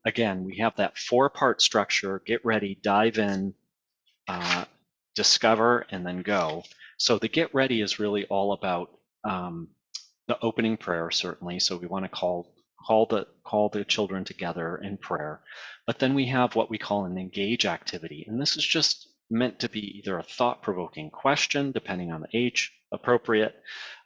again, we have that 4-part structure: get ready, dive in, discover, and then go. So the get ready is really all about the opening prayer, certainly. So we want to call the children together in prayer. But then we have what we call an engage activity, and this is just meant to be either a thought-provoking question, depending on the age appropriate,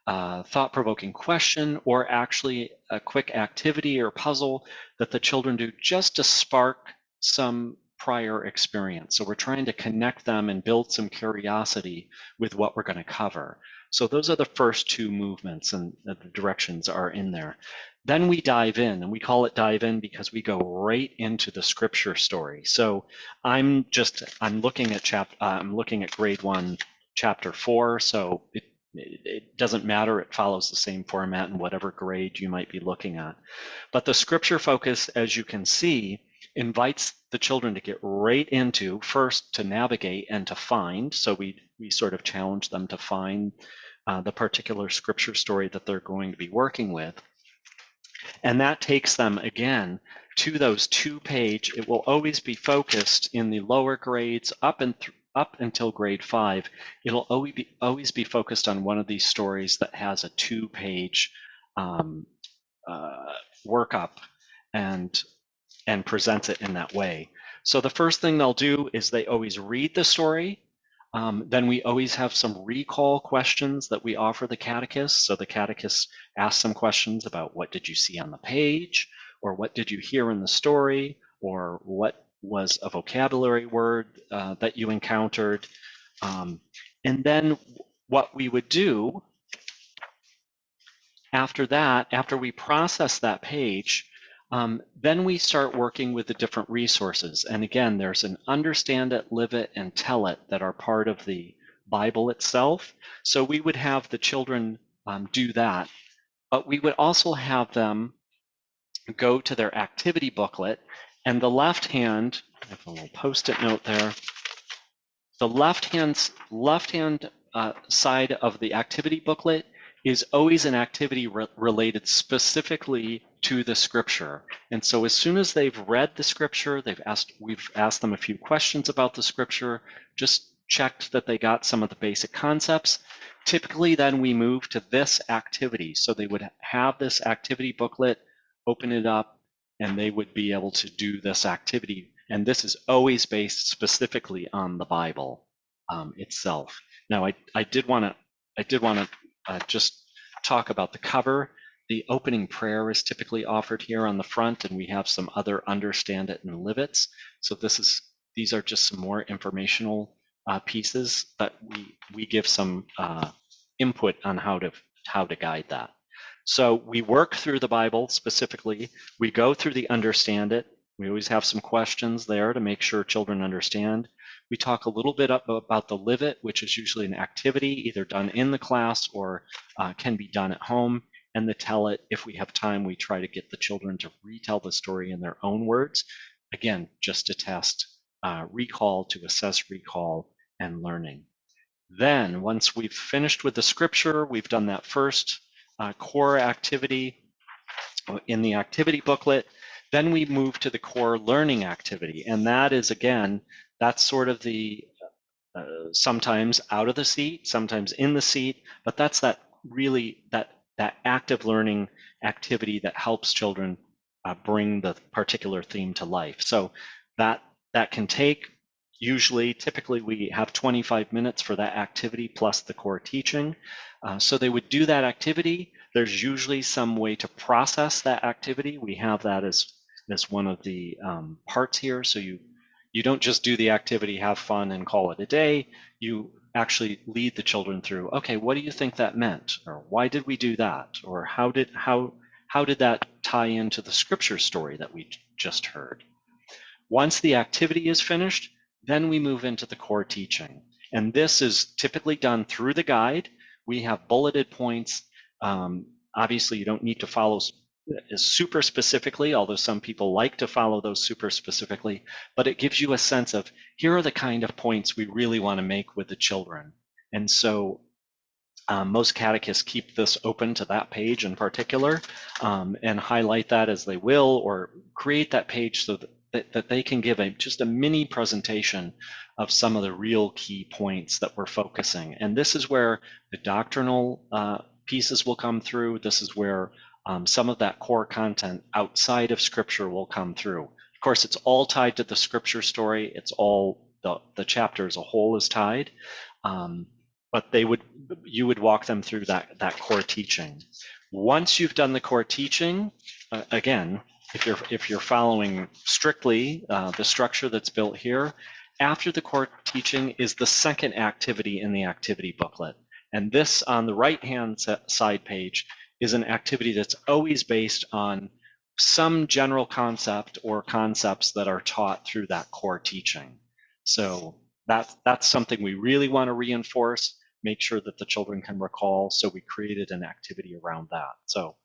thought-provoking question, or actually a quick activity or puzzle that the children do just to spark some prior experience. So we're trying to connect them and build some curiosity with what we're going to cover. So those are the first two movements, and the directions are in there. Then we dive in, and we call it dive in because we go right into the scripture story. So I'm looking at grade 1, chapter 4. So it doesn't matter. It follows the same format in whatever grade you might be looking at. But the scripture focus, as you can see, invites the children to get right into, first, to navigate and to find. So we sort of challenge them to find the particular scripture story that they're going to be working with. And that takes them, again, to those 2-page. It will always be focused in the lower grades up until grade 5. It'll always be focused on one of these stories that has a 2-page workup and presents it in that way. So the first thing they'll do is they always read the story. Then we always have some recall questions that we offer the catechist. So the catechist asks some questions about what did you see on the page, or what did you hear in the story, or what was a vocabulary word that you encountered. And then what we would do after that, after we process that page, then we start working with the different resources. And again, there's an understand it, live it, and tell it that are part of the Bible itself. So we would have the children do that, but we would also have them go to their activity booklet, and the left hand, I have a little post-it note there, the left hand side of the activity booklet is always an activity related specifically to the scripture. And so as soon as they've read the scripture, we've asked them a few questions about the scripture, just checked that they got some of the basic concepts. Typically, then we move to this activity. So they would have this activity booklet, open it up, and they would be able to do this activity. And this is always based specifically on the Bible itself. Now, I did want to just talk about the cover. The opening prayer is typically offered here on the front, and we have some other understand it and live it's. So these are just some more informational pieces that we give some input on how to guide that. So we work through the Bible specifically. We go through the understand it. We always have some questions there to make sure children understand. We talk a little bit about the live it, which is usually an activity either done in the class or can be done at home. And the tell it, if we have time, we try to get the children to retell the story in their own words. Again, just to test recall, to assess recall and learning. Then, once we've finished with the scripture, we've done that first core activity in the activity booklet, then we move to the core learning activity. And that is, again, that's sort of the sometimes out of the seat, sometimes in the seat, but that's that active learning activity that helps children bring the particular theme to life. So that can take, typically we have 25 minutes for that activity plus the core teaching. So they would do that activity. There's usually some way to process that activity. We have that as one of the parts here. So you don't just do the activity, have fun, and call it a day. You actually lead the children through, okay, what do you think that meant? Or why did we do that? Or how did that tie into the scripture story that we just heard? Once the activity is finished, then we move into the core teaching. And this is typically done through the guide. We have bulleted points. Obviously, you don't need to follow super specifically, although some people like to follow those super specifically, but it gives you a sense of, here are the kind of points we really want to make with the children. And so Most catechists keep this open to that page in particular, and highlight that as they will, or create that page so that they can give just a mini presentation of some of the real key points that we're focusing. And this is where the doctrinal pieces will come through. This is where some of that core content outside of Scripture will come through. Of course, it's all tied to the Scripture story. It's all the chapter as a whole is tied. But you would walk them through that core teaching. Once you've done the core teaching, again, if you're following strictly the structure that's built here, after the core teaching is the second activity in the activity booklet. And this on the right-hand side page is an activity that's always based on some general concept or concepts that are taught through that core teaching. So that's something we really want to reinforce, make sure that the children can recall. So we created an activity around that. So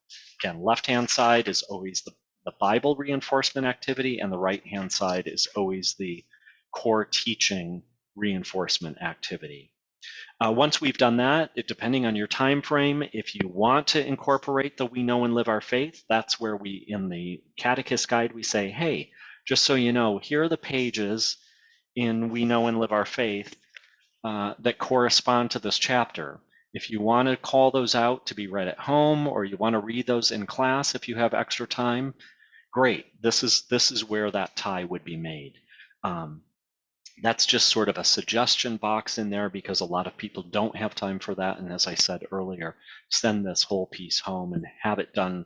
again, left-hand side is always the Bible reinforcement activity, and the right-hand side is always the core teaching reinforcement activity. Once we've done that, depending on your time frame, if you want to incorporate the We Know and Live Our Faith, that's where we, in the Catechist Guide, we say, hey, just so you know, here are the pages in We Know and Live Our Faith that correspond to this chapter. If you want to call those out to be read at home, or you want to read those in class if you have extra time, great. This is where that tie would be made. That's just sort of a suggestion box in there because a lot of people don't have time for that. And as I said earlier, send this whole piece home and have it done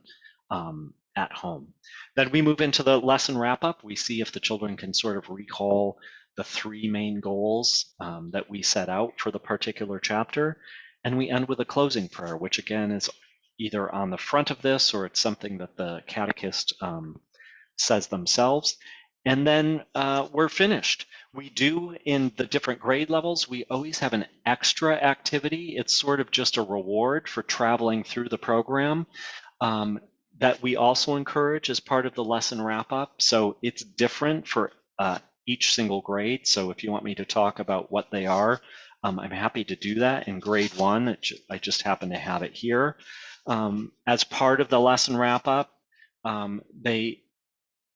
at home. Then we move into the lesson wrap up. We see if the children can sort of recall the three main goals that we set out for the particular chapter. And we end with a closing prayer, which again is either on the front of this or it's something that the catechist says themselves. And then we're finished. We do, in the different grade levels, we always have an extra activity. It's sort of just a reward for traveling through the program that we also encourage as part of the lesson wrap up. So it's different for each single grade. So if you want me to talk about what they are, I'm happy to do that. In grade 1, I just happen to have it here. As part of the lesson wrap up,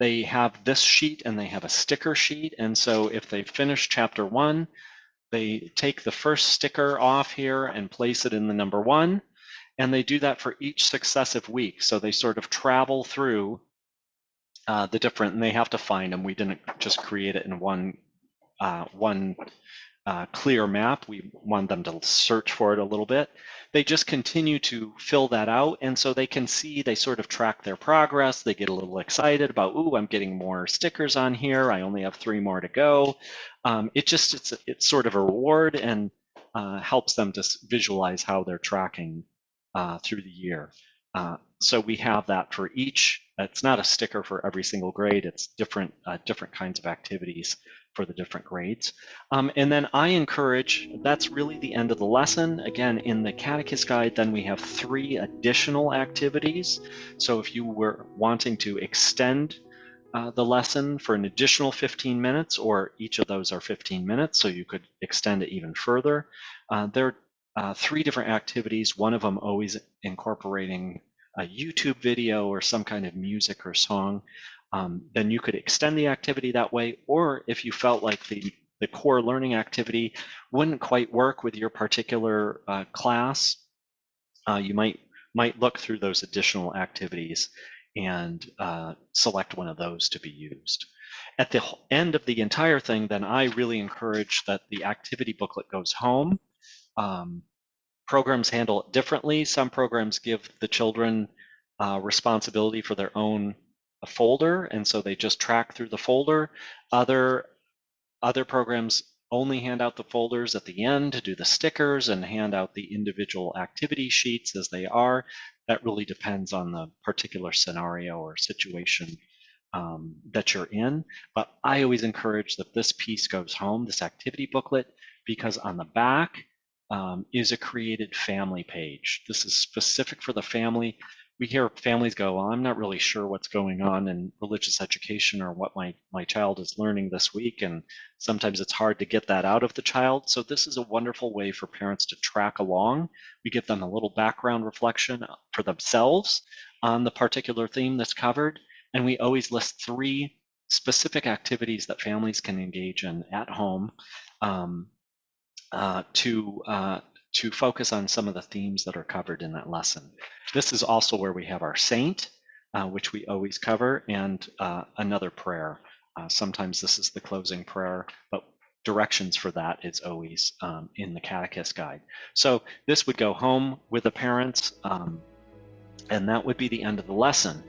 they have this sheet and they have a sticker sheet. And so if they finish chapter 1, they take the first sticker off here and place it in the number 1. And they do that for each successive week. So they sort of travel through the different, and they have to find them. We didn't just create it in one clear map. We want them to search for it a little bit. They just continue to fill that out, and so they can see, they sort of track their progress. They get a little excited about, ooh, I'm getting more stickers on here. I only have 3 more to go. It's sort of a reward and helps them to visualize how they're tracking through the year. So we have that for each. It's not a sticker for every single grade. It's different kinds of activities for the different grades. And then I encourage, that's really the end of the lesson. Again, in the Catechist Guide, then we have 3 additional activities. So if you were wanting to extend the lesson for an additional 15 minutes, or each of those are 15 minutes, so you could extend it even further. There are 3 different activities, one of them always incorporating a YouTube video or some kind of music or song. Then you could extend the activity that way, or if you felt like the core learning activity wouldn't quite work with your particular class, you might look through those additional activities and select one of those to be used. At the end of the entire thing, then I really encourage that the activity booklet goes home. Programs handle it differently. Some programs give the children responsibility for their own folder, and so they just track through the folder. Other programs only hand out the folders at the end to do the stickers and hand out the individual activity sheets as they are. That really depends on the particular scenario or situation that you're in. But I always encourage that this piece goes home, this activity booklet, because on the back is a created family page. This is specific for the family. we hear families go, well, I'm not really sure what's going on in religious education or what my child is learning this week. And sometimes it's hard to get that out of the child. So this is a wonderful way for parents to track along. We give them a little background reflection for themselves on the particular theme that's covered. And we always list 3 specific activities that families can engage in at home um, to focus on some of the themes that are covered in that lesson. This is also where we have our saint, which we always cover, and another prayer. Sometimes this is the closing prayer, but directions for that is always in the catechist guide. So this would go home with the parents, and that would be the end of the lesson.